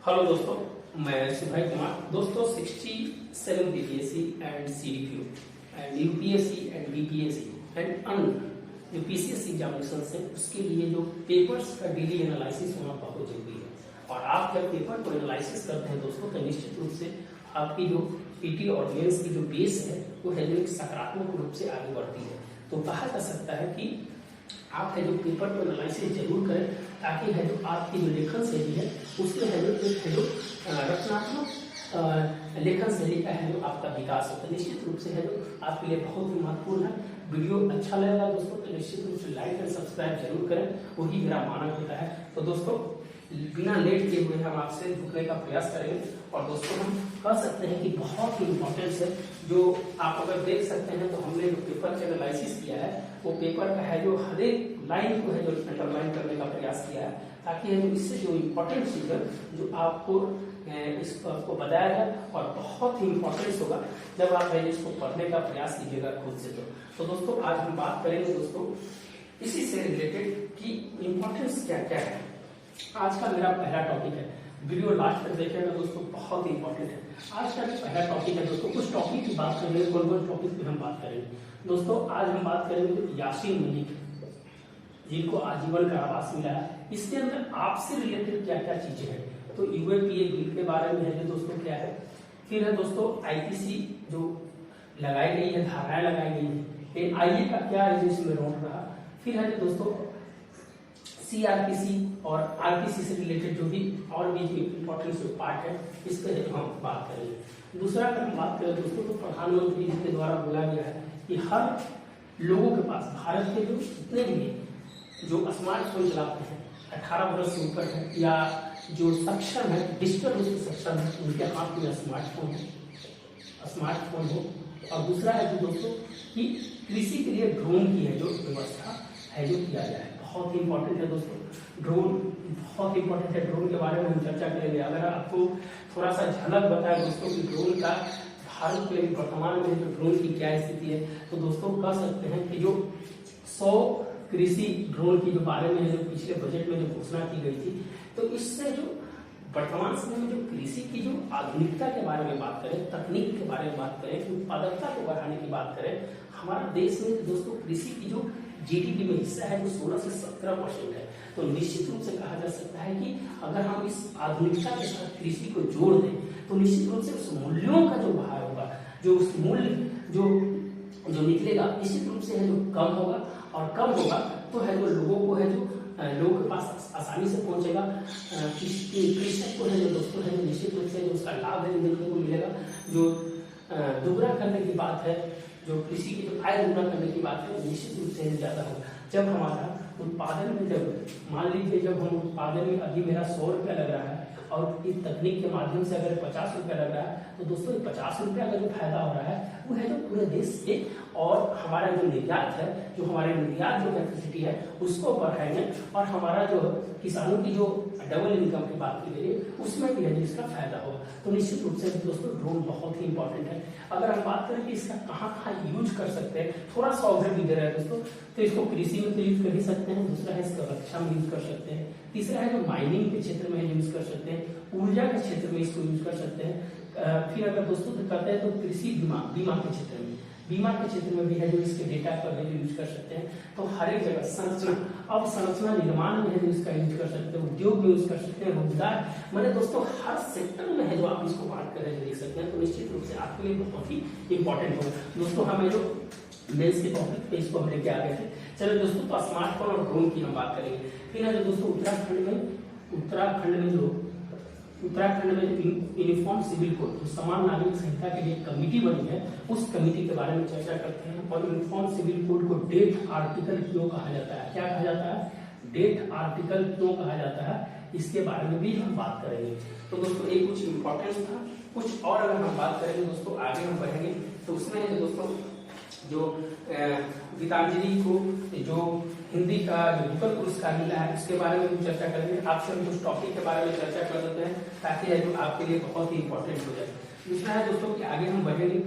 Hello दोस्तों, मैं सुभाष कुमार। दोस्तों 67 BPSC and CDPO and UPSC and BPSC and अन्य जो पीसीएस एग्जामिनेशन है उसके लिए जो पेपर्स का डेली एनालिसिस होना बहुत जरूरी है। और आप जब पेपर को एनालिसिस करते हैं दोस्तों तो निश्चित रूप से आपकी जो पीटी और मेंस की जो बेस है वो है जो एक सकारात्मक रूप से आगे बढ़ती है। तो कहा जा सकता है कि आप है जो पेपर को एनालिसिस जरूर करें ताकि है जो आपकी जो लेखन शैली है उसमें है जो रचनात्मक लेखन शैली का है जो आपका विकास होता है। निश्चित रूप से है जो आपके लिए बहुत ही महत्वपूर्ण है। वीडियो अच्छा लगेगा दोस्तों तो निश्चित रूप से लाइक एंड सब्सक्राइब जरूर करें, वही मेरा मानक होता है। तो दोस्तों बिना लेट किए हुए हम आपसे जुड़ने का प्रयास करेंगे। और दोस्तों हम कह सकते हैं कि बहुत ही इंपॉर्टेंस है जो आप अगर देख सकते हैं तो हमने जो पेपर का एनालिसिस किया है वो पेपर का है जो हर एक लाइन को है जो अंडरलाइन करने का प्रयास किया है ताकि है जो इससे जो इम्पोर्टेंट चीज है जो आपको इसको बताया जाए और बहुत ही इम्पोर्टेंस होगा जब आप इसको पढ़ने का प्रयास कीजिएगा खुद से। तो दोस्तों आज हम बात करेंगे दोस्तों इसी से रिलेटेड कि इम्पोर्टेंस क्या क्या है। आज का मेरा पहला टॉपिक है, वीडियो लास्ट तक देखेगा दोस्तों, बहुत ही इंपॉर्टेंट है। आज का जो पहला टॉपिक है दोस्तों, कुछ टॉपिक की बात करेंगे, कौन कौन टॉपिक पे हम बात करेंगे दोस्तों। आज हम बात करेंगे यासीन मलिक जिनको आजीवन कारावास मिला है, इसके अंदर आपसे रिलेटेड क्या क्या चीजें हैं। तो यूएपीए बिल के बारे में है दोस्तों क्या है। फिर है दोस्तों आईपीसी जो लगाई गई है, धाराएं लगाई गई है, एनआईए का क्या है जो इसमें रोल रहा। फिर है दोस्तों सीआरपीसी और आरपीसी से रिलेटेड जो भी और भी इम्पोर्टेंट जो पार्ट है इस पर हम बात करेंगे। दूसरा अगर हम बात करें दोस्तों तो प्रधानमंत्री जी के द्वारा बोला गया है कि हर लोगों के पास भारत के जो जितने भी जो स्मार्टफोन चलाते हैं 18 वर्ष से ऊपर है या जो सक्षम है डिजिटल रूप से सक्षम है उनके हाथ में स्मार्टफोन हो। और दूसरा है जो दोस्तों कि कृषि के लिए ड्रोन की है जो व्यवस्था है जो किया जाए, बहुत ही इंपॉर्टेंट है दोस्तों। ड्रोन बहुत इंपॉर्टेंट है, ड्रोन के बारे में हम चर्चा करेंगे। अगर आपको थोड़ा सा झलक बताए दोस्तों कि ड्रोन का भारत के वर्तमान में जो ड्रोन की क्या स्थिति है तो दोस्तों कह सकते हैं कि जो 100 कृषि ड्रोन की जो बारे में जो पिछले बजट में जो घोषणा की गई थी तो इससे जो वर्तमान समय में जो कृषि की जो आधुनिकता के बारे में बात करें, तकनीक के बारे में बात करें, उत्पादकता को बढ़ाने की बात करें, हमारा देश में दोस्तों कृषि की जो जीडीपी में हिस्सा है वो 16 से 17% है। तो निश्चित रूप से कहा जा सकता है कि अगर हम इस आधुनिकता के साथ कृषि को जोड़ दें तो निश्चित रूप से उस मूल्यों का जो भार होगा, जो उस मूल्य जो निकलेगा निश्चित रूप से है जो कम होगा। और कम होगा तो है जो लोगों को है जो लोगों के पास आसानी से पहुंचेगा। कृषक को है जो दोस्तों है निश्चित रूप से जो उसका लाभ है देखने को मिलेगा। जो दोगुना करने की बात है, जो कृषि की जो आय दोगुना करने की बात है निश्चित रूप से ज्यादा होगा। जब हमारा उत्पादन में जब मान लीजिए जब हम उत्पादन में अभी मेरा 100 रुपया लग रहा है और इस तकनीक के माध्यम से अगर 50 रुपया लग रहा है तो दोस्तों 50 रुपया का जो फायदा हो रहा है वो है जो पूरे देश के और हमारा जो निर्यात है, जो हमारे निर्यात जो कैपेसिटी है उसको बढ़ाएंगे और हमारा जो किसानों की जो डबल इनकम की बात की गई है उसमें भी है इसका फायदा होगा। तो निश्चित रूप से दोस्तों ड्रोन बहुत ही इंपॉर्टेंट है। अगर हम बात करें कि इसका कहाँ कहाँ यूज कर सकते हैं, थोड़ा सा ऑब्जर्व दे रहा है दोस्तों, तो इसको कृषि में तो यूज कर ही सकते हैं, दूसरा है इसका रक्षा में यूज कर सकते हैं, तीसरा है जो माइनिंग के क्षेत्र में यूज कर सकते हैं, ऊर्जा के क्षेत्र में इसको यूज कर सकते हैं। फिर अगर दोस्तों करते हैं तो कृषि बीमा के क्षेत्र में, बीमा के क्षेत्र में भी है जो इसके डेटा पर है जो यूज कर सकते हैं। तो हर एक जगह संरचना निर्माण में है जो इसका यूज कर सकते हैं, उद्योग में यूज कर सकते हैं, रोजगार मैंने दोस्तों हर सेक्टर में है जो आप इसको बात कर रहे हैं देख सकते हैं। तो निश्चित रूप से आपके लिए बहुत ही इंपॉर्टेंट होगा दोस्तों। हमें जो मेंस के टॉपिक पे इसको हम लेके आ गए थे। चलो दोस्तों तो स्मार्टफोन और ड्रोन की हम बात करेंगे। फिर है जो दोस्तों उत्तराखंड में जो यूनिफॉर्म सिविल कोड जो समान नागरिक संहिता के लिए कमेटी बनी है उस कमेटी के बारे में चर्चा करते हैं। और यूनिफॉर्म सिविल कोड को डेथ आर्टिकल क्यों कहा जाता है, क्या कहा जाता है, डेथ आर्टिकल क्यों कहा जाता है, इसके बारे में भी हम बात करेंगे। तो दोस्तों ये कुछ इंपॉर्टेंस था। कुछ और अगर हम बात करेंगे दोस्तों आगे हम बढ़ेंगे तो उसमें दोस्तों जो गीतांजलि को जो हिंदी का जो विकल्प पुरस्कार मिला है उसके बारे में भी चर्चा करेंगे। आपसे हम कुछ टॉपिक के बारे में चर्चा कर देते हैं ताकि है जो आपके लिए बहुत ही इंपॉर्टेंट हो जाए। दूसरा है दोस्तों कि आगे हम बढ़ेंगे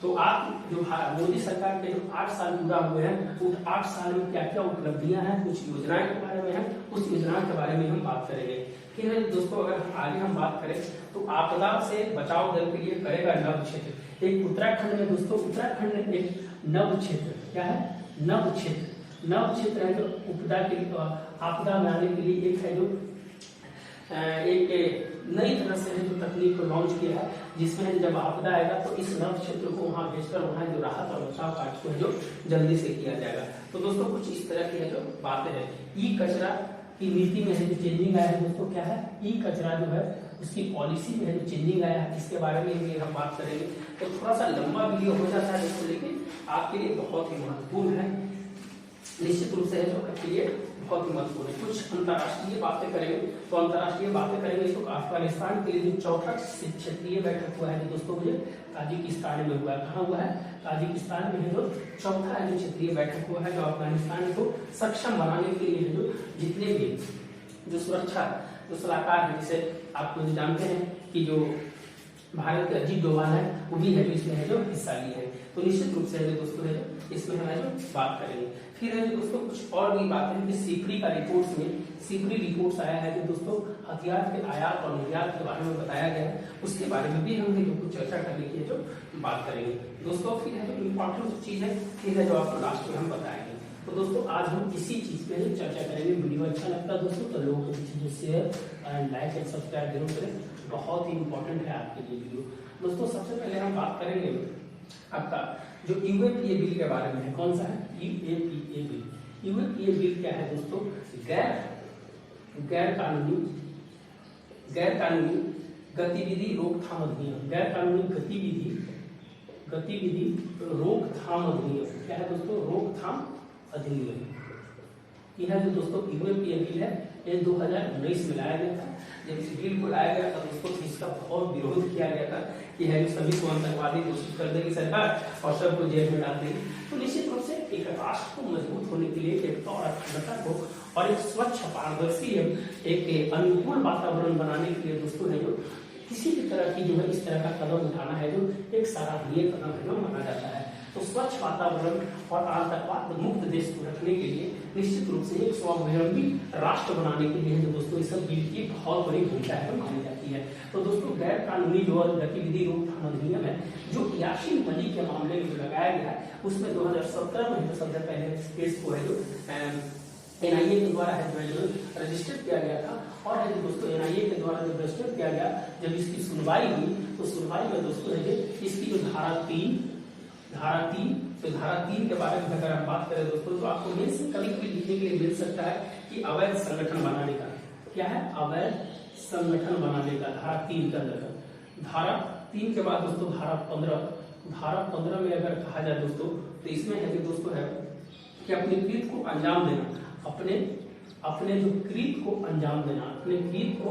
तो आप जो मोदी सरकार के जो 8 साल पूरा हुए हैं, उन 8 साल में क्या क्या उपलब्धियां हैं, कुछ योजनाएं के बारे में है, उस योजनाओं के बारे में हम बात करेंगे। फिर दोस्तों अगर आगे हम बात करें तो आपदा से बचाव दल के लिए करेगा नव क्षेत्र। एक उत्तराखंड में दोस्तों, उत्तराखंड में एक नव क्षेत्र, क्या है, नव क्षेत्र, नव क्षेत्र है जो आपदा में आने के लिए एक है जो एक नई तरह से जो तकनीक को लॉन्च किया है, जिसमें जब आपदा आएगा तो इस नव क्षेत्र को वहां भेजकर वहां जो राहत और बचाव कार्य को जो जल्दी से किया जाएगा। तो दोस्तों कुछ इस तरह की है जो बातें हैं। ई कचरा की नीति में है जो चेंजिंग आया है दोस्तों, क्या है, ई कचरा जो है उसकी पॉलिसी में है जो चेंजिंग आया है, इसके बारे में भी हम बात करेंगे। तो थोड़ा सा लंबा वीडियो हो जाता है दोस्तों, लेकिन आपके लिए बहुत ही महत्वपूर्ण है, निश्चित रूप से है जो आपके लिए बहुत ही महत्वपूर्ण है। कुछ अंतर्राष्ट्रीय बातें करेंगे। तो अंतर्राष्ट्रीय बातें करेंगे तो अफगानिस्तान के लिए जो चौथा क्षेत्रीय बैठक हुआ है दोस्तों, मुझे ताजिकिस्तान में हुआ है। कहाँ हुआ है, ताजिकिस्तान में है जो चौथा है जो क्षेत्रीय बैठक हुआ है, जो अफगानिस्तान को सक्षम बनाने के लिए जो जितने भी जो सुरक्षा जो सलाहकार है, जिसे आप लोग जानते हैं कि जो भारत के अजीत डोभाल है, वो भी है जो इसमें है जो हिस्सा लिए है। तो निश्चित रूप से है जो दोस्तों है जो इसमें हम जो बात करेंगे। फिर है जो दोस्तों कुछ और भी बातें हैं कि सिपरी का रिपोर्ट्स में, सिपरी रिपोर्ट्स आया है जो दोस्तों हथियार के आयात और निर्यात के बारे में बताया गया है, उसके बारे में भी हम जो कुछ चर्चा करने की जो बात करेंगे दोस्तों। फिर है जो इम्पोर्टेंट चीज है, फिर है जो आपको लास्ट में हम बताएंगे। तो दोस्तों आज हम इसी चीज पे चर्चा करेंगे। वीडियो अच्छा लगता है दोस्तों तो लोगों के बीच share and like and subscribe जरूर करें, बहुत ही इंपॉर्टेंट है आपके लिए वीडियो। दोस्तों सबसे पहले हम बात करेंगे आपका जो यूएपीए बिल के बारे में है। कौन सा है, यूएपीए बिल। यूएपीए बिल क्या है दोस्तों, गैर कानूनी गतिविधि रोकथाम अधिनियम, गैर कानूनी गतिविधि रोकथाम अधिनियम, क्या है दोस्तों, रोकथाम अधिनियम। यह जो दोस्तों यूएपीए बिल है, ये 2019 में लाया गया था। जब इस बिल को लाया गया था दोस्तों, इसका बहुत विरोध किया गया था कि है सभी को आतंकवादी घोषित कर देगी सरकार और सबको जेल में डाल देगी। तो निश्चित रूप से एक राष्ट्र को मजबूत होने के लिए, एक और अखंडता को और एक स्वच्छ पारदर्शी एक अनुकूल वातावरण बनाने के लिए दोस्तों है जो किसी भी तरह की जो है इस तरह का कदम उठाना है जो एक सराहनीय कदम है जो माना जाता है। तो स्वच्छ वातावरण और आतंकवाद मुक्त देश को रखने के लिए निश्चित रूप से एक स्वावलंबी राष्ट्र बनाने के लिए जो दोस्तों इस बिल की बहुत बड़ी भूमिका है मानी जाती है। तो दोस्तों गैर कानूनी जो गतिविधि रोकथाम अधिनियम है जो यासीन मलिक के मामले में जो लगाया गया है, उसमें 2017 में सबसे पहले केस को है जो एनआईए के द्वारा है जो रजिस्टर किया गया था। और है जो दोस्तों एनआईए के द्वारा जो रजिस्टर किया गया, जब इसकी सुनवाई हुई तो सुनवाई में दोस्तों है इसकी जो धारा 3 के बारे में अगर हम बात करें दोस्तों, तो आपको मेल से कभी कभी लिखने के लिए मिल सकता है कि अवैध संगठन बनाने का, क्या है, अवैध संगठन बनाने का, धारा 3 के अंतर्गत। धारा 3 के बाद दोस्तों धारा 15 में अगर कहा जाए दोस्तों, तो इसमें है जो दोस्तों है कि अपने कृत को अंजाम देना, अपने जो कृत को अंजाम देना, अपने कृत को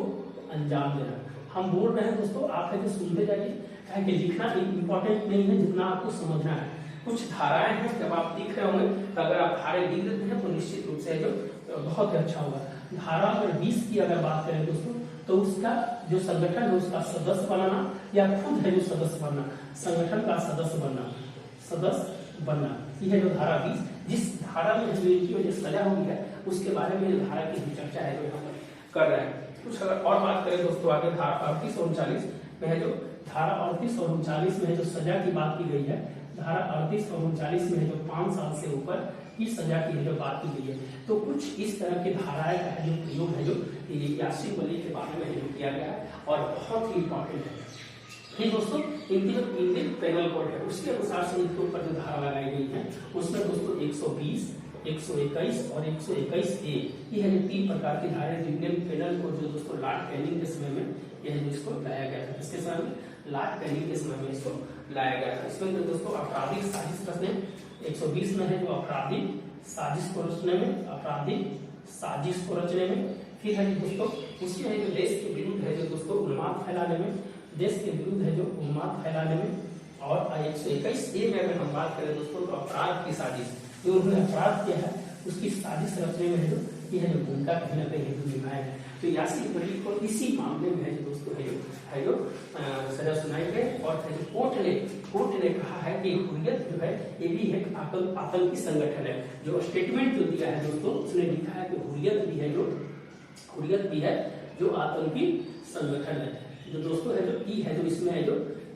अंजाम देना। हम बोल रहे हैं दोस्तों, आप है जो सुनते जाइए, कि लिखना इंपॉर्टेंट नहीं है जितना आपको समझना है। कुछ धाराएं हैं, जब आप लिख रहे होंगे तो अगर आप धाराएं लिख देते हैं तो निश्चित रूप से जो बहुत अच्छा होगा। धारा अगर 20 की अगर बात करें दोस्तों, तो उसका जो संगठन है उसका सदस्य बनाना या खुद है जो सदस्य बनना, संगठन का सदस्य बनना, यह जो धारा 20, जिस धारा में जो सजा हुई है उसके बारे में धारा की चर्चा है जो यहाँ पर कर रहे हैं। कुछ अगर और बात करें दोस्तों आगे धारा 38 और 39 में है जो धारा 38 और 39 में जो सजा की बात की गई है, धारा 38 और 39 में जो 5 साल से ऊपर की सजा की जो बात की गई है। तो कुछ इस तरह के धाराएं का जो प्रयोग है जो यासीन मलिक के बारे में जो किया गया है और बहुत ही इंपॉर्टेंट है। फिर दोस्तों इनकी जो इंडियन पेनल कोड है उसके अनुसार से इनके ऊपर जो धारा लगाई गई है उसमें दोस्तों 120, 121 और 121A, ये है जो 3 प्रकार की धाराएं इंडियन पेनल कोड जो दोस्तों लॉर्ड कैनिंग के समय में यह जो इसको लाया गया था। इसके समय में लॉर्ड कैनिंग के समय में इसको लाया गया था। इसमें जो दोस्तों आपराधिक साजिश रचने 120 में है जो आपराधिक साजिश को रचने में, फिर है दोस्तों उसमें है जो देश के विरुद्ध है जो दोस्तों उन्माद फैलाने में, और 121A में अगर हम बात करें दोस्तों तो अपराध की साजिश, जो उन्होंने अपराध किया है उसकी साजिश रचने में जो की है जो भूमिका कहीं ना कहीं निभाए हैं। तो यासीन मलिक को इसी मामले में है जो दोस्तों है जो सजा सुनाई गई और है जो कोर्ट ने कहा है कि हुर्रियत जो है ये भी एक आतंकी संगठन है। जो स्टेटमेंट जो दिया है दोस्तों उसने लिखा है कि हुर्रियत भी है जो आतंकी संगठन है। जो दोस्तों है जो ई है जो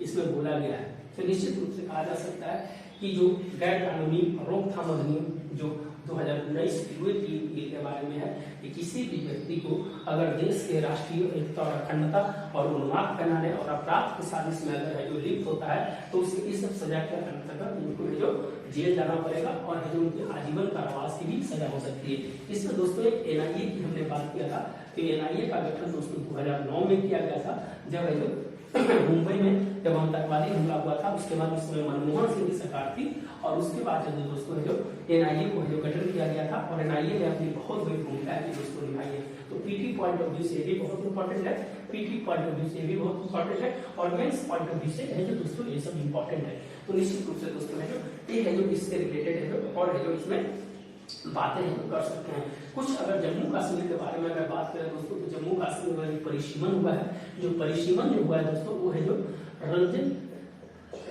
इसमें बोला गया है। तो निश्चित रूप से कहा जा सकता है कि जो गैर कानूनी रोकथाम अधिनियम जो 2019 हुए थी के बारे में है कि किसी भी व्यक्ति को अगर देश के राष्ट्रीय एकता और अखंडता और उन्माद फैलाने और अपराध की साजिश में अगर है जो लिप्त होता है तो उसे इस सजा के अंतर्गत उनको जो जेल जाना पड़ेगा और जो उनकी आजीवन कारावास की भी सजा हो सकती है। इसमें दोस्तों एक NIA की हमने बात किया था। तो NIA का गठन दोस्तों 2009 में किया गया था, जब है जो मुंबई में जब आतंकवादी हमला हुआ था। उसके बाद उसमें मनमोहन सिंह की सरकार थी और उसके बाद जो दोस्तों है जो NIA को जो गठन किया गया था और NIA ने अपनी बहुत बड़ी भूमिका है दोस्तों निभाई है। तो PT पॉइंट ऑफ व्यू से भी बहुत इंपॉर्टेंट है, PT पॉइंट ऑफ व्यू से भी बहुत इंपॉर्टेंट है और मेंस पॉइंट ऑफ व्यू से है जो दोस्तों ये सब इंपॉर्टेंट है। तो निश्चित रूप से दोस्तों है जो ये है जो इससे रिलेटेड है जो और है जो इसमें बातें हम कर सकते हैं। कुछ अगर जम्मू कश्मीर के बारे में अगर बात करें दोस्तों तो जम्मू कश्मीर में परिसीमन हुआ है। जो परिसीमन जो हुआ है दोस्तों वो है जो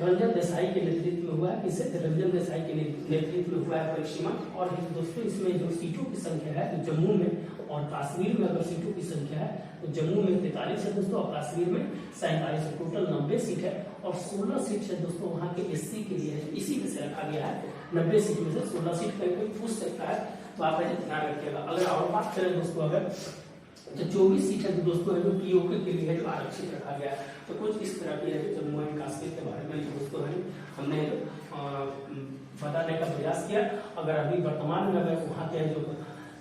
रंजन देसाई के नेतृत्व में हुआ है। इससे रंजन देसाई के नेतृत्व में हुआ है परिसीमन। और दोस्तों इसमें जो सीटों की संख्या है तो जम्मू में और कश्मीर में अगर सीटों की संख्या है तो जम्मू में 43 है दोस्तों और कश्मीर में 47 है। टोटल 90 सीट है और 16 सीट है दोस्तों वहाँ के SC के लिए है। इसी में से रखा गया है 90 सीट में से 16 सीट का कोई पूछ सकता है तो आप ध्यान रखिएगा। अगर और बात करें दोस्तों अगर तो 24 सीट है दोस्तों है जो POK के लिए है जो आरक्षित रखा गया है। तो कुछ इस तरह की है जो जम्मू एंड कश्मीर के बारे में दोस्तों है हमने बताने का प्रयास किया। अगर अभी वर्तमान में अगर वहाँ के जो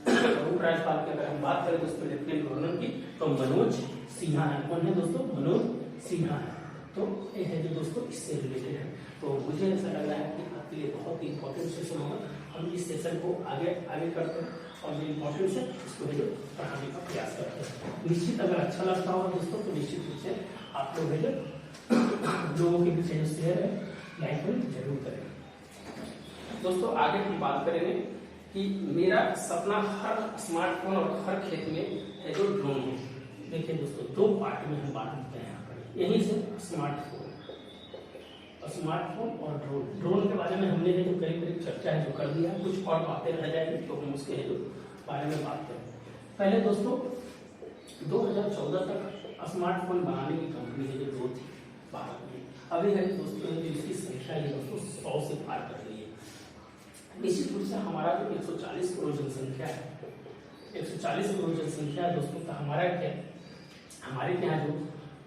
उपराज्यपाल की अगर हम बात करें दोस्तों लेफ्टिनेंट गवर्नर की तो मनोज सिन्हा है। कौन है दोस्तों? मनोज सिन्हा है। तो ये है जो दोस्तों इससे रिलेटेड है। तो मुझे ऐसा लग रहा है कि आपके लिए बहुत ही इंपॉर्टेंट सेशन होगा। हम इस सेशन को आगे करते हैं और जो इम्पोर्टेंट है उसको जो पढ़ाने का प्रयास करते हैं। निश्चित अगर अच्छा लगता होगा दोस्तों तो निश्चित रूप से आप लोग जो लोगों के बीच जो शेयर है लाइक जरूर करें। दोस्तों आगे हम बात करेंगे कि मेरा सपना हर स्मार्टफोन और हर खेत में है जो ड्रोन है। देखिए दोस्तों दो पार्ट में हम बात करते हैं यहाँ पर। यहीं से स्मार्टफोन और ड्रोन के बारे में हमने जो करीब चर्चा है जो कर दिया। कुछ और बातें रह जाएंगी तो हम उसके जो बारे में बात करें। पहले दोस्तों 2014 तक स्मार्टफोन बनाने की कंपनी है जो 2 थी भारत में। अभी है दोस्तों इसकी संख्या ये दोस्तों 100 से पार कर रही है। निश्चित रूप से हमारा जो 140 करोड़ जनसंख्या है 140 करोड़ जनसंख्या है दोस्तों का हमारे क्या जो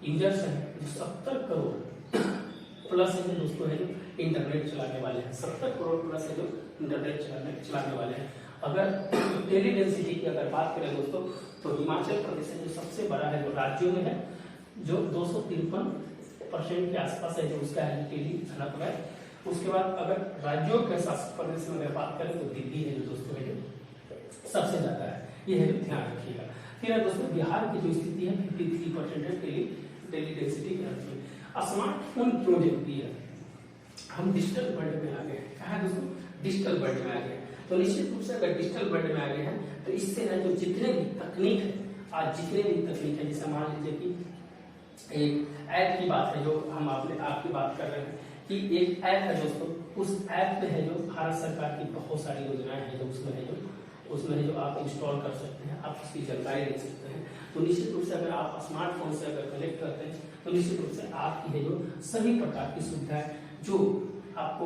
यूजर्स हैं जो 70 करोड़ प्लस है दोस्तों है जो इंटरनेट चलाने वाले हैं। 70 करोड़ प्लस है जो इंटरनेट चलाने वाले हैं। अगर टेली डेंसिटी की अगर बात करें दोस्तों तो हिमाचल प्रदेश है जो सबसे बड़ा है जो राज्यों में है जो 253% के आसपास है जो उसका है टेली घनत्व है। उसके बाद अगर राज्यों के शासित प्रदेश में अगर बात करें तो दिल्ली है जो दोस्तों है जो सबसे ज्यादा है। ये है ध्यान रखिएगा। फिर है दोस्तों बिहार की जो स्थिति है 53% है टेली डेंसिटी के अर्थ में। स्मार्टफोन क्यों जरूरी है? हम डिजिटल वर्ल्ड में आ गए हैं। कहा दोस्तों डिजिटल वर्ल्ड में आ गए। तो निश्चित रूप से अगर डिजिटल वर्ल्ड में आ गए हैं तो इससे है जो जितने भी तकनीक है आज जितने भी तकनीक है जैसे मान लीजिए कि एक ऐप की बात है जो हम आपकी बात कर रहे हैं कि एक ऐप है दोस्तों। उस ऐप में है जो भारत सरकार की बहुत सारी योजनाएं हैं जो उसमें है जो आप इंस्टॉल कर सकते हैं। आप उसकी जानकारी ले सकते हैं। तो निश्चित रूप से अगर आप स्मार्टफोन से अगर कनेक्ट करते हैं तो निश्चित रूप से आपकी है जो सभी प्रकार की सुविधाएं जो आपको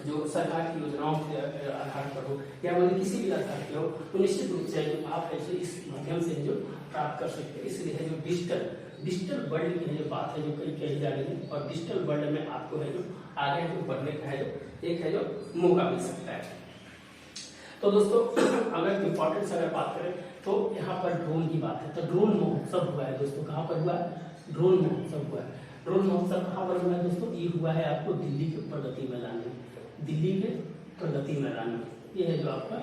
जो सरकार की योजनाओं के आधार पर हो या मतलब किसी भी आधार पर हो तो निश्चित रूप से जो आप है इस माध्यम से जो प्राप्त कर सकते हैं। इसलिए है जो डिजिटल वर्ल्ड की जो बात है जो कही जा रही है और डिजिटल वर्ल्ड में आपको है जो आगे जो बढ़ने का है जो एक है जो मौका मिल सकता है। तो दोस्तों अगर इम्पोर्टेंस अगर बात करें तो यहाँ पर ड्रोन की बात है। तो ड्रोन महोत्सव हुआ है दोस्तों। कहाँ पर हुआ है? ड्रोन महोत्सव हुआ है। ड्रोन महोत्सव कहाँ पर हुआ है दोस्तों? ये हुआ है आपको दिल्ली के प्रगति मैदान में। दिल्ली के प्रगति मैदान में ये है जो आपका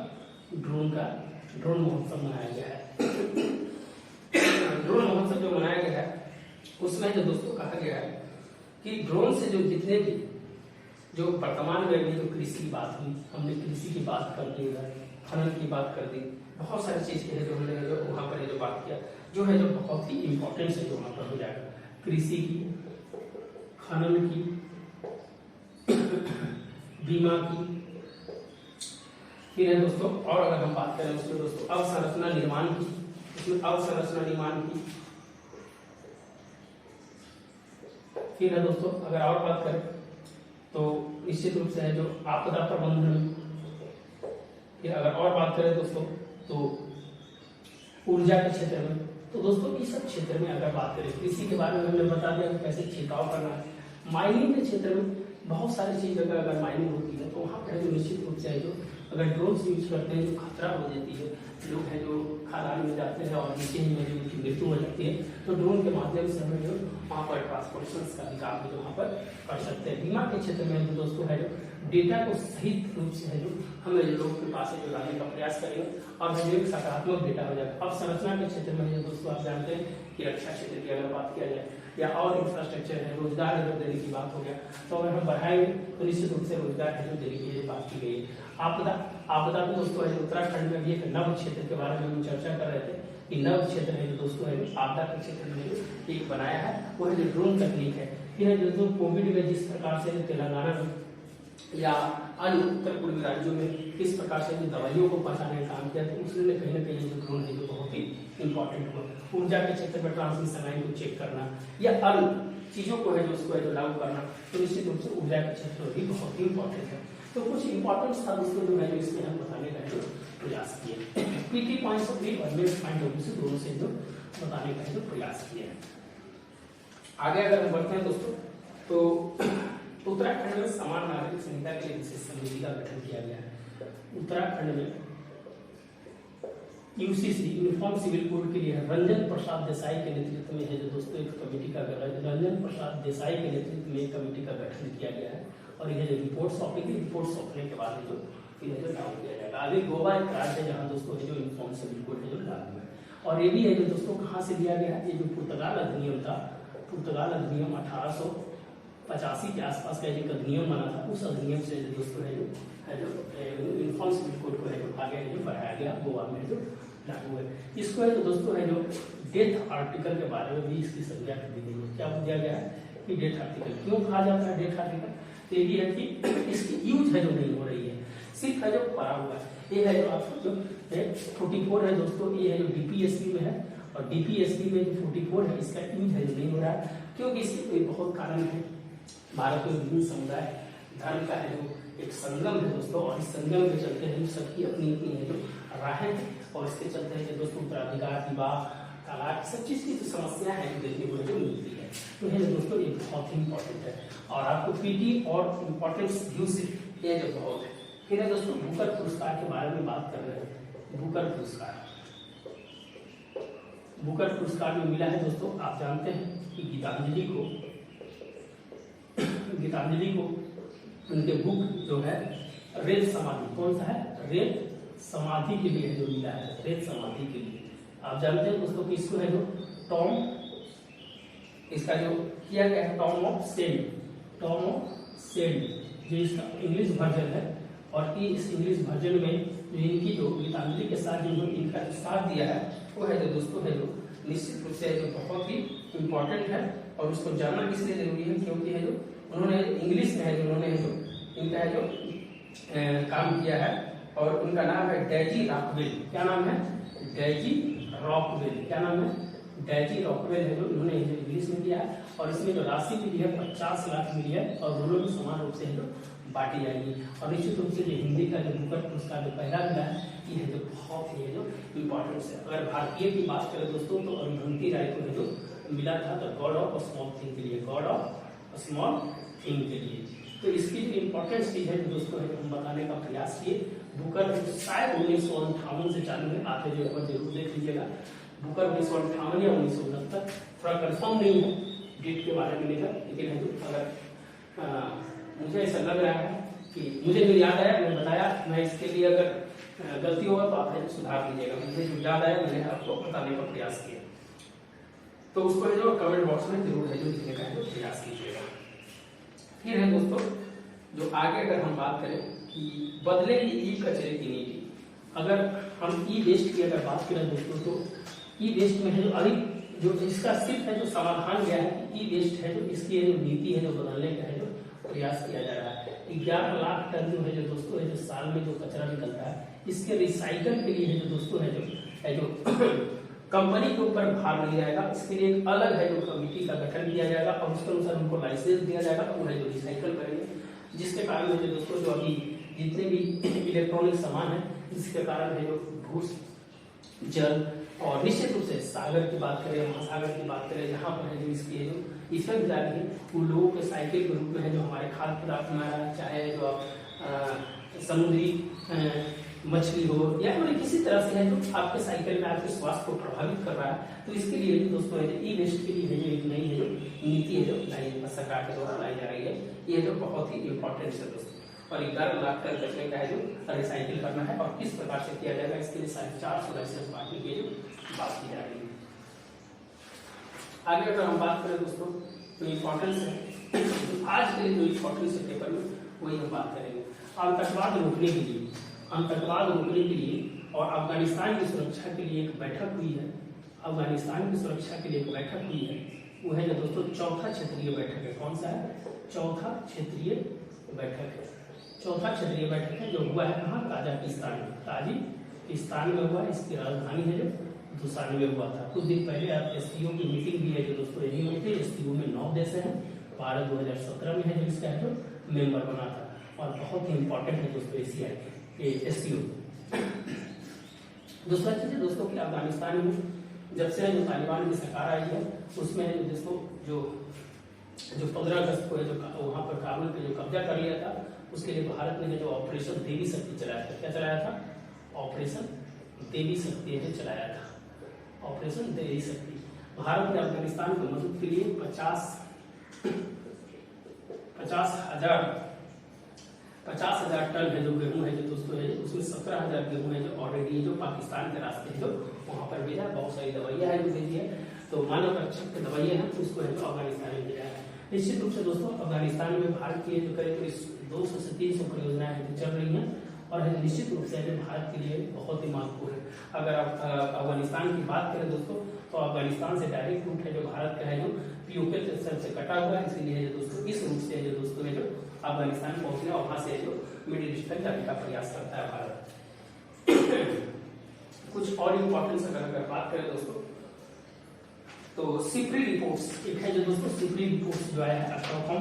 ड्रोन महोत्सव मनाया गया है। ड्रोन महोत्सव जो मनाया गया है उसमें जो दोस्तों कहा गया है कि ड्रोन से जो जितने भी जो वर्तमान में भी जो कृषि की बात हुई हमने कृषि की बात कर ली है खनन की बात कर दी, बहुत सारी चीज है जो हमने जो वहाँ पर जो बात किया, जो है जो बहुत ही इंपॉर्टेंट है जो वहाँ पर हो जाएगा, कृषि की, खनन की, बीमा की। फिर है दोस्तों, और अगर हम बात करें उसमें दोस्तों अवसंरचना निर्माण की, इसमें अवसंरचना निर्माण की। फिर है दोस्तों, अगर और बात करें तो निश्चित रूप से है जो आपदा प्रबंधन। फिर अगर और बात करें दोस्तों तो ऊर्जा के क्षेत्र में। तो दोस्तों इस सब क्षेत्र में अगर बात करें, कृषि के बारे में हमने बता दिया कैसे छिड़काव करना है। माइनिंग के क्षेत्र में बहुत सारी चीज अगर माइनिंग होती है तो वहाँ पर जो निश्चित रूप से है जो अगर ड्रोन यूज करते हैं जो खतरा हो जाती है, लोग है जो खदान में जाते हैं और नीचे ही में उनकी मृत्यु हो जाती है, तो ड्रोन के माध्यम से हमें जो वहाँ पर ट्रांसपोर्टेशन का भी काम जो वहाँ पर कर सकते हैं। बीमा के क्षेत्र में जो दोस्तों है जो डेटा को सही रूप से है जो हमें जो लोग के पास है जो लाने का प्रयास करेंगे और जो एक सकारात्मक डेटा हो जाएगा। अब संरचना के क्षेत्र में दोस्तों आप जानते हैं कि रक्षा क्षेत्र की अगर बात किया जाए या और इंफ्रास्ट्रक्चर है, रोजगार है जो देने की बात हो गया, तो अगर हम बढ़ाएंगे तो निश्चित रूप से रोजगार है जो देने की बात की गई है। आपदा भी दोस्तों है उत्तराखंड में भी एक नव क्षेत्र के बारे में हम चर्चा कर रहे थे कि नव क्षेत्र है जो दोस्तों है आपदा के क्षेत्र में एक बनाया है, वो है जो ड्रोन तकनीक है। फिर जो कोविड में जिस प्रकार से तेलंगाना में या अन्य उत्तर पूर्वी राज्यों में किस प्रकार से दवाइयों को पहुंचाने का काम किया, तो उसमें कहीं ना कहीं जो ड्रोन है जो बहुत ही इंपॉर्टेंट हुआ। ऊर्जा के क्षेत्र में ट्रांसमिशन लाइन को चेक करना या अन्य चीजों को है जो उसको है जो लागू करना, तो निश्चित रूप से ऊर्जा के क्षेत्र भी बहुत ही इंपॉर्टेंट है। तो कुछ इंपॉर्टेंस था दोस्तों जो है जो इसमें हम बताने का जो प्रयास किए, पीटी पॉइंट्स ऑफ व्यू और मेन पॉइंट ऑफ व्यू से दोनों से जो बताने का जो प्रयास किए। आगे अगर हम बढ़ते हैं दोस्तों तो उत्तराखंड में समान नागरिक संहिता के लिए विशेष समिति का गठन किया गया है। उत्तराखंड में यूसीसी यूनिफॉर्म सिविल कोड के लिए रंजन प्रसाद देसाई के नेतृत्व में है जो दोस्तों एक कमेटी का रंजन प्रसाद देसाई के नेतृत्व में एक कमेटी का गठन किया गया है और यह जो रिपोर्ट सौंपेगी, रिपोर्ट सौंपने के बाद जो फिर जो लागू किया जाएगा। आगे गोवा एक राज्य है जहाँ दोस्तों जो यूनिफॉर्म सिविल कोड है जो लागू है और ये भी है जो दोस्तों कहाँ से लिया गया है, ये जो पुर्तगाल अधिनियम था, पुर्तगाल अधिनियम 1885 के आसपास का एक अधिनियम बना था, उस अधिनियम से दोस्तों है जो यूनिफॉर्म सिविल कोड को है जो आगे जो बढ़ाया गया, गोवा में जो लागू है। इसको है जो दोस्तों है जो डेथ आर्टिकल के बारे में भी इसकी संज्ञा कर दी गई है। क्या दिया गया है कि डेथ आर्टिकल क्यों कहा जाता है डेथ आर्टिकल, तो ये है कि इसकी यूज है जो नहीं हो रही है, सिर्फ है जो पड़ा हुआ है। ये है जो आपको जो 44 है दोस्तों, ये है जो डीपीएसपी में है और डीपीएसपी में जो 44 है इसका यूज है जो नहीं हो रहा है, क्योंकि इसके कोई बहुत कारण है। भारत में विभिन्न समुदाय धर्म का है जो एक संगम है दोस्तों और इस संगम के चलते हैं सबकी अपनी अपनी है जो राहें हैं और इसके चलते हैं दोस्तों उत्तराधिकार, विवाह, तलाक, सब चीज की जो समस्या है देखने को जो मिलती है। तो ये दोस्तों ये बहुत ही इंपॉर्टेंट है और आपको पीटी और इम्पोर्टेंस व्यू से ये जो बहुत है। फिर है दोस्तों बुकर पुरस्कार के बारे में बात कर रहे हैं। बुकर पुरस्कार, बुकर पुरस्कार में मिला है दोस्तों, आप जानते हैं कि गीतांजलि को उनके बुक जो है रेत समाधि, कौन सा है, रेत समाधि के लिए जो मिला है, रेत समाधि के लिए। आप जानते हैं दोस्तों कि इसको है जो टॉम, इसका जो किया गया है टॉम ऑफ सेंड जो इसका इंग्लिश वर्जन है और ये इस इंग्लिश वर्जन में जो इनकी जो गीतांजलि के साथ जो इनका साथ दिया है वो है जो दोस्तों है जो निश्चित रूप से जो बहुत ही इंपॉर्टेंट है और उसको जानना इसलिए जरूरी है क्योंकि है जो उन्होंने इंग्लिश में है जो उन्होंने जो इनका है जो काम किया है और उनका नाम है डेजी रॉकवेल। क्या नाम है, डेजी रॉकवेल। क्या नाम है, डेजी रॉकवेल है जो उन्होंने इंग्लिश में किया है और इसमें जो राशि मिली है 50 लाख मिली है और दोनों भी समान रूप से जो बांटी जाएगी। और निश्चित रूप से जो हिंदी का जो बुकर पुरस्कार जो पहला मिला है ये है जो बहुत ही जो इम्पोर्टेंस है। अगर भारतीय की बात करें दोस्तों तो अरुंधति राय को जो मिला था the God of a small thing के लिए, God of a small thing के लिए। तो इसकी जो इम्पोर्टेंस चीज है दोस्तों है हम बताने का प्रयास किए। बुकर शायद 1958 से चालू है, आप जो जरूर देख लीजिएगा। बुकर 1958 या 1969, थोड़ा कंफर्म नहीं है डेट के बारे में लेकर, लेकिन है जो अगर मुझे ऐसा लग रहा है कि मुझे जो याद आया मैंने बताया, मैं इसके लिए अगर गलती होगा तो आप सुधार दीजिएगा। मुझे जो याद आया मैंने आपको बताने का प्रयास किया, तो उसको है जो कमेंट बॉक्स में जरूर है जो लिखने का है प्रयास कीजिएगा। फिर है दोस्तों जो आगे अगर हम बात करें कि बदलेगी ई कचरे की नीति, अगर हम ई वेस्ट की अगर बात करें दोस्तों, तो ई वेस्ट में है जो अभी जो इसका सिर्फ है जो समाधान गया है कि ई वेस्ट है जो इसकी जो नीति है जो बदलने का है जो प्रयास किया जा रहा है। 11 लाख टन जो है जो दोस्तों है जो साल में जो कचरा निकलता है, इसके रिसाइकल के लिए है जो दोस्तों है जो कंपनी के ऊपर भार नहीं जाएगा, इसके लिए एक अलग है जो कमेटी का गठन किया जाएगा और उसके अनुसार उनको लाइसेंस दिया जाएगा, वो है जो रिसाइकल करेंगे, जिसके कारण है जो दोस्तों जो अभी जितने भी इलेक्ट्रॉनिक सामान है इसके कारण है जो भूस जल और निश्चित रूप से सागर की बात करें, महासागर की बात करें, जहाँ पर है जो इसकी है जो इफेक्ट जा रही है, उन लोगों के साइकिल के रूप में है जो हमारे खाद्य पदार्थ में आ रहा है, चाहे जो आप समुद्री मछली हो या फिर किसी तरह से है जो आपके साइकिल में आपके स्वास्थ्य को प्रभावित कर रहा है। तो इसके लिए दोस्तों है ई वेस्ट के लिए है जो एक नई है जो नीति है जो सरकार के द्वारा लाई जा रही है, ये जो बहुत ही इंपॉर्टेंट है दोस्तों। और 11 लाख टन कचरे का है जो रिसाइकिल करना है और किस प्रकार से किया जाएगा, इसके लिए 450 लाइसेंस बांटने की जो बात की जा रही है। आगे अगर हम बात करें दोस्तों तो इम्पोर्टेंस है, तो आज के लिए जो इम्पोर्टेंस है पेपर में वही हम बात करेंगे। आतंकवाद रोकने के लिए, आतंकवाद रोकने के लिए और अफगानिस्तान की सुरक्षा के लिए एक बैठक हुई है, अफगानिस्तान की सुरक्षा के लिए एक बैठक हुई है, वो है जो दोस्तों चौथा क्षेत्रीय बैठक है। कौन सा है? चौथा क्षेत्रीय बैठक है। चौथा क्षेत्रीय बैठक है जो हुआ है कहाँ? ताजिकिस्तान में, ताजिकिस्तान में हुआ है। इसकी राजधानी है जो दुशान में हुआ था। कुछ दिन पहले आप एससीओ की मीटिंग भी है जो दोस्तों यही हुई थी। एससीओ में 9 देश हैं, भारत 2017 में है जो इसका जो मेंबर बना था और बहुत ही इंपॉर्टेंट है दोस्तों एससीओ। दूसरा चीज है दोस्तों कि अफगानिस्तान में जब से जो तालिबान की सरकार आई है उसमें दोस्तों जो 15 अगस्त को है जो वहां पर काबुल पे जो कब्जा कर लिया था, उसके लिए भारत ने जो ऑपरेशन देवी शक्ति चलाया था। क्या चलाया था? ऑपरेशन देवी शक्ति है चलाया था, ऑपरेशन देवी शक्ति। भारत ने अफगानिस्तान को मदद के लिए 50,000 टन है जो गेहूं है जो दोस्तों है, उसमें 17,000 गेहूं है जो ऑलरेडी जो पाकिस्तान के रास्ते जो वहां पर भेजा। बहुत सारी दवाइयां है जो भेजी है, तो मानव रक्षक की दवाइयां हैं उसको है जो अफगानिस्तान में भेजा है। निश्चित रूप से दोस्तों अफगानिस्तान में भारत की जो करीब 200 से 300 परियोजनाएं जो चल रही हैं और निश्चित रूप से भारत के लिए बहुत ही महत्वपूर्ण है। अगर आप अफगानिस्तान की बात करें दोस्तों तो अफगानिस्तान से डायरेक्ट रूट है जो भारत का है जो पीओके से कटा हुआ है, इसलिए दोस्तों इस रूट से जो दोस्तों है जो अफगानिस्तान पहुंचने और वहां से जो मिडिल ईस्ट तक जाने का प्रयास करता है भारत। कुछ और इम्पोर्टेंस अगर बात करें दोस्तों तो सिप्री रिपोर्ट्स एक है जो दोस्तों सिप्री रिपोर्ट्स जो है अफ्रीकॉम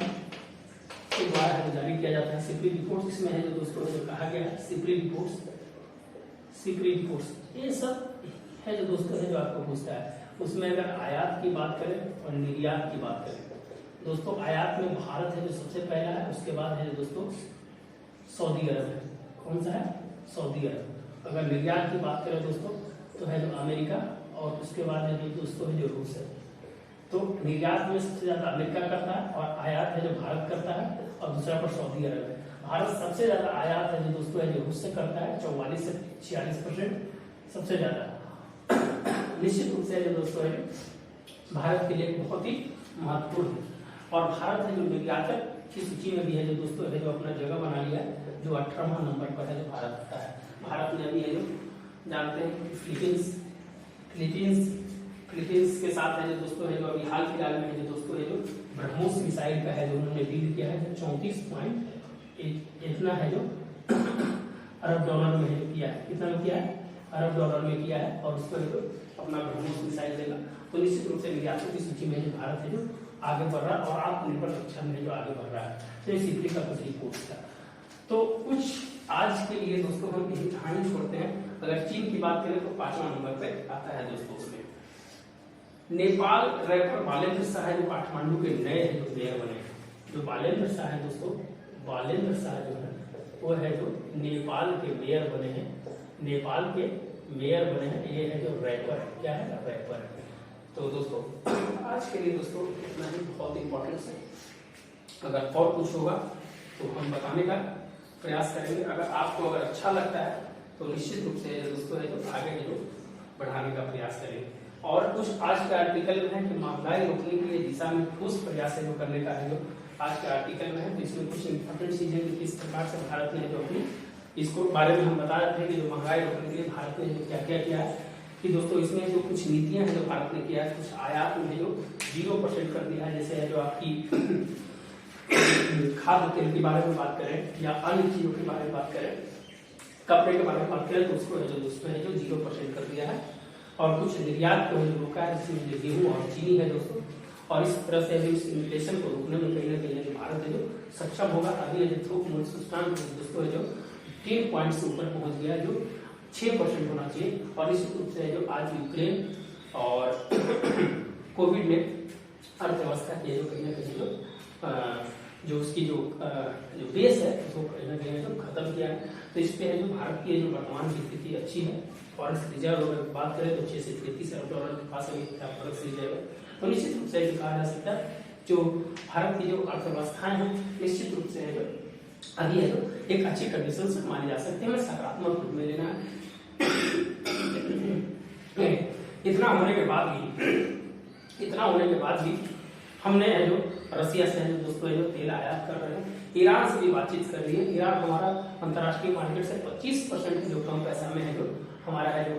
के द्वारा है जारी किया जाता है। सिप्री रिपोर्ट्स इसमें है जो दोस्तों जो कहा गया है सिप्री रिपोर्ट्स ये सब है जो दोस्तों है जो आपको पूछता है। उसमें अगर आयात की बात करें और निर्यात की बात करें दोस्तों, आयात में भारत है जो सबसे पहला है, उसके बाद है जो दोस्तों सऊदी अरब है। कौन सा है? सऊदी अरब। अगर निर्यात की बात करें दोस्तों तो है जो अमेरिका और उसके बाद है जो दोस्तों है जो रूस है। तो निर्यात में सबसे ज्यादा अमेरिका करता है और आयात है जो भारत करता है और दूसरा पर सऊदी अरब है। भारत सबसे ज्यादा आयात है जो दोस्तों है जो रूस से करता है 44 से 46% सबसे ज्यादा। निश्चित रूप से जो दोस्तों है भारत के लिए बहुत ही महत्वपूर्ण है और भारत है जो निर्यातक की सूची में भी है जो दोस्तों है जो अपना जगह बना लिया है, जो 18वां नंबर पर है जो भारत आता है। भारत ने अभी है जो जानते हैं फिलीपींस के साथ है जो दोस्तों है जो अभी हाल फिलहाल में है जो दोस्तों है जो ब्रह्मोस मिसाइल का है जो उन्होंने डील किया है 34 इतना है जो अरब डॉलर में है किया है। कितना में किया है? अरब डॉलर में किया है और उसको जो अपना ब्रह्मोस मिसाइल देगा। तो निश्चित रूप से निर्यातों की सूची में जो भारत है जो आगे बढ़ रहा है और आत्मनिर्भर रक्षा में जो आगे बढ़ रहा है। तो इस सिप्री का कुछ रिपोर्ट था। तो कुछ आज के लिए दोस्तों हम यही कहानी छोड़ते हैं। अगर चीन की बात करें तो 5वां नंबर पे आता है दोस्तों। उसमें नेपाल रैपर बालेंद्र शाह जो काठमांडू के नए है जो मेयर बने हैं, जो बालेंद्र शाह है दोस्तों, बालेंद्र शाह जो है वो है जो नेपाल के मेयर बने हैं, नेपाल के मेयर बने हैं। ये है जो रैपर है, क्या है? रैपर है। तो दोस्तों आज के लिए दोस्तों इतना ही बहुत इंपॉर्टेंस है। अगर और कुछ होगा तो हम बताने का प्रयास करेंगे। अगर आपको अगर अच्छा लगता है तो निश्चित रूप से दोस्तों है जो आगे जो बढ़ाने का प्रयास करेंगे। और कुछ आज के आर्टिकल में है कि महंगाई रोकने के लिए दिशा में ठोस प्रयास है जो करने का है जो आज के आर्टिकल में है। तो इसमें कुछ इंपॉर्टेंट चीजें किस प्रकार से भारत ने जो अपनी इसको बारे में हम बता रहे थे कि जो महंगाई रोकने के लिए भारत ने जो क्या क्या किया है कि दोस्तों इसमें जो कुछ नीतियां हैं जो भारत ने किया है, कुछ आयात में जो 0% कर दिया है। जैसे है जो आपकी खाद्य तेल के बारे में बात करें या अन्य चीजों के बारे में बात करें, कपड़े के बारे में बात करें, तो उसको है जो उसमें है जो 0% कर दिया है। और कुछ निर्यात को जो रोका है, जिसमें गेहूं और चीनी है दोस्तों। और इस तरह से इस इन्फ्लेशन को रोकने में कहीं ना कहीं जो भारत है जो सक्षम होगा। अभी जो थोक मूल्य सूचकांक दोस्तों है जो 10 पॉइंट से ऊपर पहुंच गया, जो 6% होना चाहिए। और इस रूप से जो आज यूक्रेन और कोविड ने अर्थव्यवस्था की जो कहीं ना कहीं जो उसकी जो बेस है उसको कहीं ना कहीं जो खत्म किया है। तो इस पे है जो भारत की जो वर्तमान की स्थिति अच्छी है। फॉरेन रिजर्व अगर बात करें तो 6 से 33 अरब डॉलर के पास अभी फॉरेन रिजर्व है। तो निश्चित रूप से कहा जा सकता है जो भारत की जो अर्थव्यवस्थाएं हैं निश्चित रूप से है जो अभी है तो एक अच्छी कंडीशन से मानी जा सकती है। हमें सकारात्मक रूप में लेना है। इतना होने के बाद भी हमने है जो रसिया से है दोस्तों है जो तेल आयात कर रहे हैं। ईरान से भी बातचीत कर रही है। ईरान हमारा अंतर्राष्ट्रीय मार्केट से 25% जो कम पैसा में है जो हमारा है जो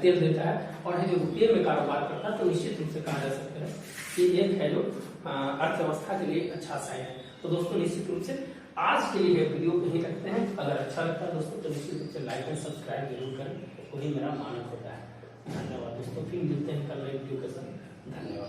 तेल देता है और है जो रुपये में कारोबार करता है। तो निश्चित रूप से कहा जा सकता है कि एक है जो अर्थव्यवस्था के लिए अच्छा साइन है। तो दोस्तों निश्चित रूप से आज के लिए वीडियो यहीं रखते हैं। अगर अच्छा लगता है दोस्तों तो निश्चित रूप से लाइक एंड सब्सक्राइब जरूर करें। वही मेरा मानक होता है। धन्यवाद दोस्तों, फिर मिलते हैं कल नए वीडियो के साथ। धन्यवाद।